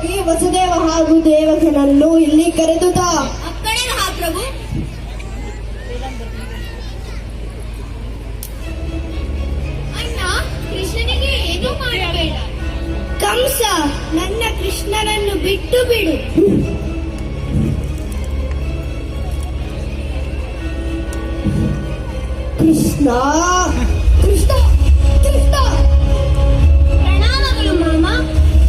ಹೋಗಿ ವಸುದೇವ ಹಾಗೂ ದೇವಕನನ್ನು ಇಲ್ಲಿ ಕರೆದುತ. ಅಪ್ಪಣೆ ಮಹಾಪ್ರಭು. ಅಣ್ಣ, ಕೃಷ್ಣನಿಗೆ ಏನೂ ಮಾಡಬೇಡ. ಕಂಸ, ನನ್ನ ಕೃಷ್ಣನನ್ನು ಬಿಟ್ಟು ಬಿಡು. ಕೃಷ್ಣ ಕೃಷ್ಣ ಕೃಷ್ಣ. ಪ್ರಣಾಮಗಳು ಮಾಮ.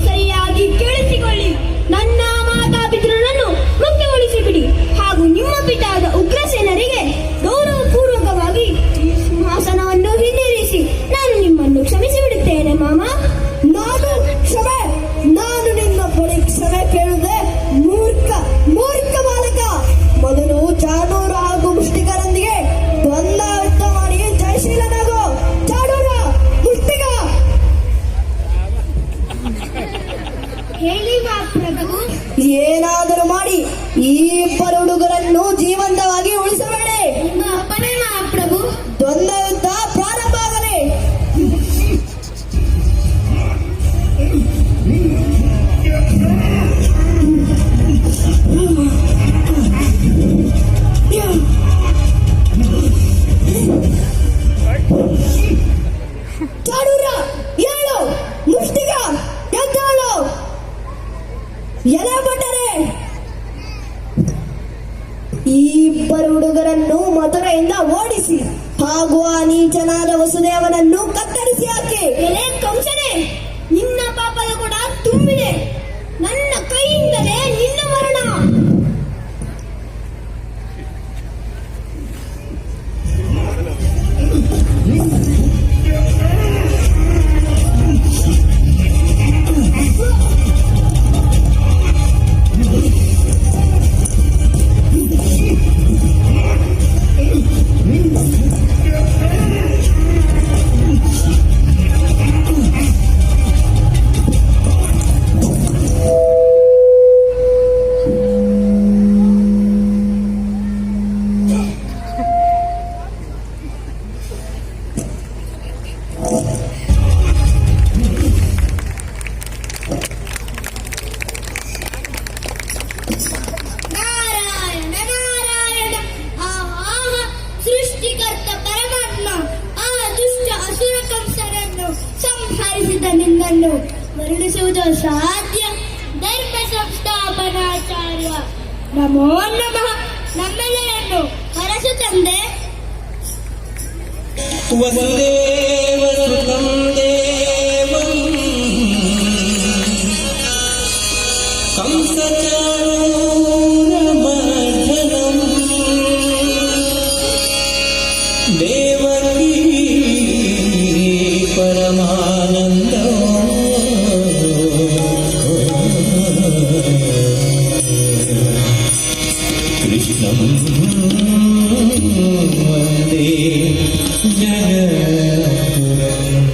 ಸರಿಯಾಗಿ ಕೇಳಿಸಿಕೊಳ್ಳಿ. ನನ್ನ ಮಾತಾಪಿತೃಗಳನ್ನು ಮುಕ್ತಗೊಳಿಸಿಬಿಡಿ ಹಾಗೂ ನಿಮ್ಮ ಪಿತಾದ ಉಗ್ರಸೇನರಿಗೆ ಗೌರವಪೂರ್ವಕವಾಗಿ ಈ ಸಿಂಹಾಸನವನ್ನು ಹಿಂದಿರಿಸಿ ನಾನು ನಿಮ್ಮನ್ನು ಕ್ಷಮಿಸಿ ಬಿಡುತ್ತೇನೆ ಮಾಮ. ನಾನು ನಿನ್ನ ಬಳಿ ಕ್ಷಮೆ ಕೇಳಿದೆ. ಮೂರ್ಖ ಮೂರ್ಖ ಬಾಲಕ. ಮೊದಲು ಚಾಣೂರ ಹಾಗೂ ಮುಷ್ಟಿಕರೊಂದಿಗೆ ದ್ವಂದ್ವ ಯುದ್ಧ ಮಾಡಿ ಜಯಶೀಲನಾಗೋ. ಚಾಣೂರ, ಮುಷ್ಟಿಕ. ಹೇಳಿ ಮಹಾಪ್ರಭು. ಏನಾದರೂ ಮಾಡಿ ಈ ಇಬ್ಬರು ಹುಡುಗರನ್ನು ಜೀವಂತವಾಗಿ ಉಳಿಸಬೇಡಿ. ನಿಮ್ಮ ಅಪ್ಪಣೆ ಮಹಾಪ್ರಭು. ದ್ವಂದ್ವ ಯುದ್ಧ ಪ್ರಾರಂಭ ಆಗಲಿ. ಚಾಣೂರ, ಏಳು. ಮುಷ್ಟಿಕ, ಎದ್ದೇಳು. ಎಲೆ ಭಟರೇ, ಈ ಇಬ್ಬರು ಹುಡುಗರನ್ನು ಮಥುರೆಯಿಂದ ಓಡಿಸಿ ಹಾಗೂ ಆ ನೀಚನಾದ ವಸುದೇವನನ್ನು ಕತ್ತರಿಸಿ ಹಾಕಿ. ಎಲೆ ಕಂಸನೇ, ನಿನ್ನ ಪಾಪದ ಕೂಡ ತುಂಬಿದೆ. ನನ್ನ ಕೈಯಿಂದಲೇ ನಿನ್ನ ಮರಣ. ನಾರಾಯಣ ನಾರಾಯಣ. ಆಹಾ, ಸೃಷ್ಟಿಕರ್ತ ಪರಮಾತ್ಮ ಆ ದುಷ್ಟ ಅಸುರ ಕಂಸರನ್ನು ಸಂಹರಿಸಿದ ನಿನ್ನನ್ನು ಮರಣಿಸುವುದು ಸಾಧ್ಯ. ಧರ್ಮ ಸಂಸ್ಥಾಪನಾಚಾರ್ಯ ನಮೋ ನಮಃ. ನಮ್ಮೆಲ್ಲರನ್ನು ಹರಸು ತಂದೆ. ವಸುದೇವಸುತಂ ದೇವಂ ಕಂಸಚಾಣೂರಮರ್ದನಂ ದೇವಕೀ ಪರಮಾನಂದೋ ಕೃಷ್ಣಂ ವಂದೇ ಜಗದ್ಗುರುಂ.